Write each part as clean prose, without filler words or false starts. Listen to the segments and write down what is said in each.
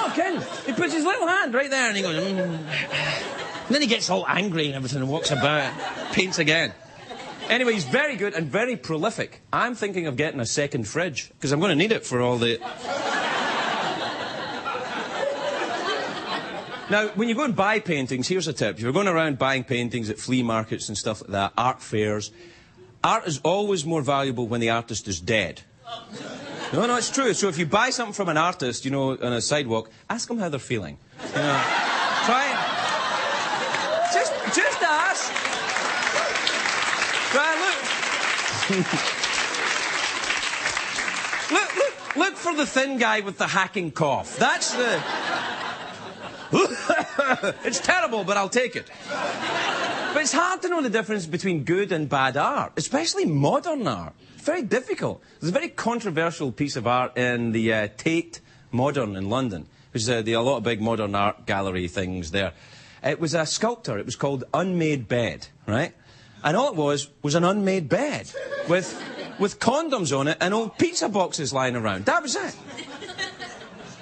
No, Ken. He puts his little hand right there and he goes... And then he gets all angry and everything and walks about, paints again. Anyway, he's very good and very prolific. I'm thinking of getting a second fridge, because I'm going to need it for all the... Now, when you go and buy paintings, here's a tip. If you're going around buying paintings at flea markets and stuff like that, art fairs, art is always more valuable when the artist is dead. No, it's true. So if you buy something from an artist, you know, on a sidewalk, ask them how they're feeling. You know, try it. Just ask. Try and look for the thin guy with the hacking cough. That's the... It's terrible, but I'll take it. But it's hard to know the difference between good and bad art, especially modern art. It's very difficult. There's a very controversial piece of art in the Tate Modern in London, which is a lot of big modern art gallery things there. It was a sculptor. It was called Unmade Bed, right? And all it was an unmade bed with condoms on it and old pizza boxes lying around. That was it.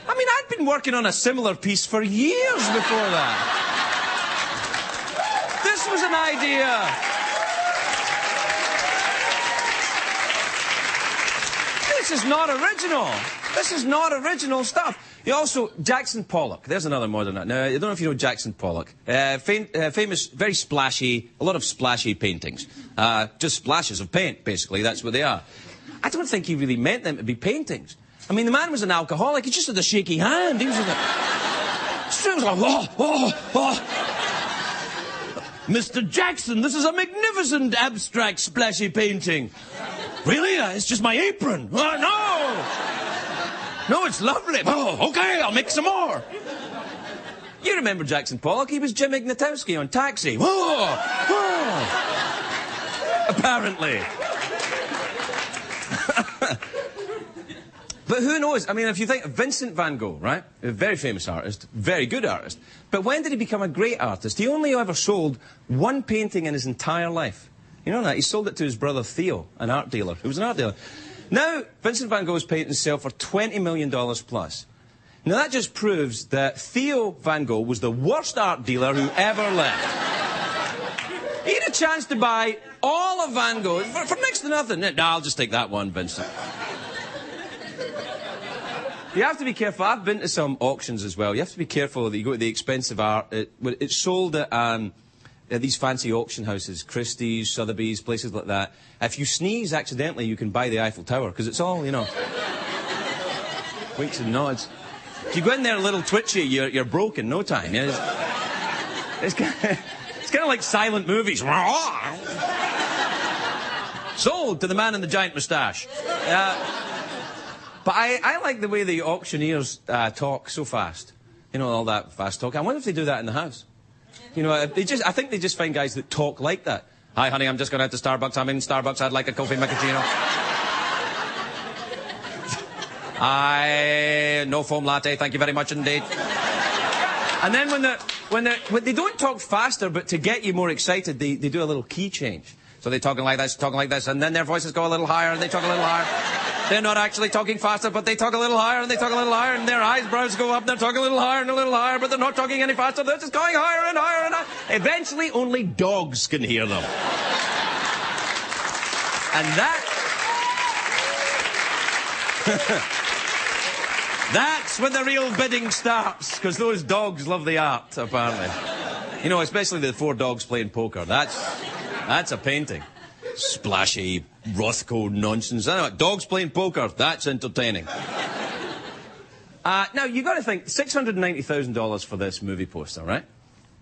I mean, I'd been working on a similar piece for years before that. This was an idea. This is not original. This is not original stuff. You also, Jackson Pollock. There's another modern art. Now, I don't know if you know Jackson Pollock. Famous, very splashy, a lot of splashy paintings. Just splashes of paint, basically. That's what they are. I don't think he really meant them to be paintings. I mean, the man was an alcoholic. He just had a shaky hand. He was like... Mr. Jackson, this is a magnificent abstract splashy painting. Really? It's just my apron. No! No, it's lovely. Oh, okay, I'll make some more. You remember Jackson Pollock? He was Jim Ignatowski on Taxi. Apparently. But who knows? I mean, if you think of Vincent van Gogh, right? A very famous artist, very good artist. But when did he become a great artist? He only ever sold one painting in his entire life. You know that? He sold it to his brother Theo, an art dealer, who was an art dealer. Now, Vincent van Gogh's paintings sell for $20 million plus. Now, that just proves that Theo van Gogh was the worst art dealer who ever lived. He had a chance to buy all of Van Gogh for next to nothing. No, I'll just take that one, Vincent. You have to be careful. I've been to some auctions as well. You have to be careful that you go to the expensive art. It's sold at these fancy auction houses, Christie's, Sotheby's, places like that. If you sneeze accidentally, you can buy the Eiffel Tower, because it's all, you know, winks and nods. If you go in there a little twitchy, you're broke in no time. Yeah? It's kind of like silent movies. Sold to the man in the giant moustache. But I like the way the auctioneers talk so fast. You know, all that fast talk. I wonder if they do that in the house. You know, I think they just find guys that talk like that. Hi, honey, I'm just going out to Starbucks. I'm in Starbucks. I'd like a coffee macchiato. No foam latte. Thank you very much indeed. And then when they don't talk faster, but to get you more excited, they do a little key change. So they're talking like this, and then their voices go a little higher, and they talk a little higher. They're not actually talking faster, but they talk a little higher, and they talk a little higher, and their eyebrows go up, and they're talking a little higher and a little higher, but they're not talking any faster. They're just going higher and higher and higher. Eventually, only dogs can hear them. And that's when the real bidding starts, because those dogs love the art, apparently. You know, especially the 4 dogs playing poker. That's a painting. Splashy, Rothko nonsense. Anyway, dogs playing poker, that's entertaining. Now, you've got to think, $690,000 for this movie poster, right?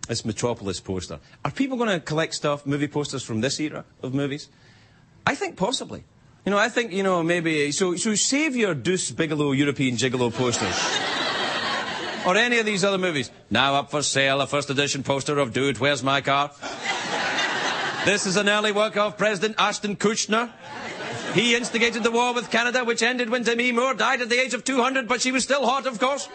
This Metropolis poster. Are people going to collect stuff, movie posters from this era of movies? I think possibly. You know, I think, you know, maybe... So save your Deuce Bigalow European Gigolo posters. Or any of these other movies. Now up for sale, a first edition poster of Dude, Where's My Car? This is an early work of President Ashton Kutcher. He instigated the war with Canada, which ended when Demi Moore died at the age of 200, but she was still hot, of course.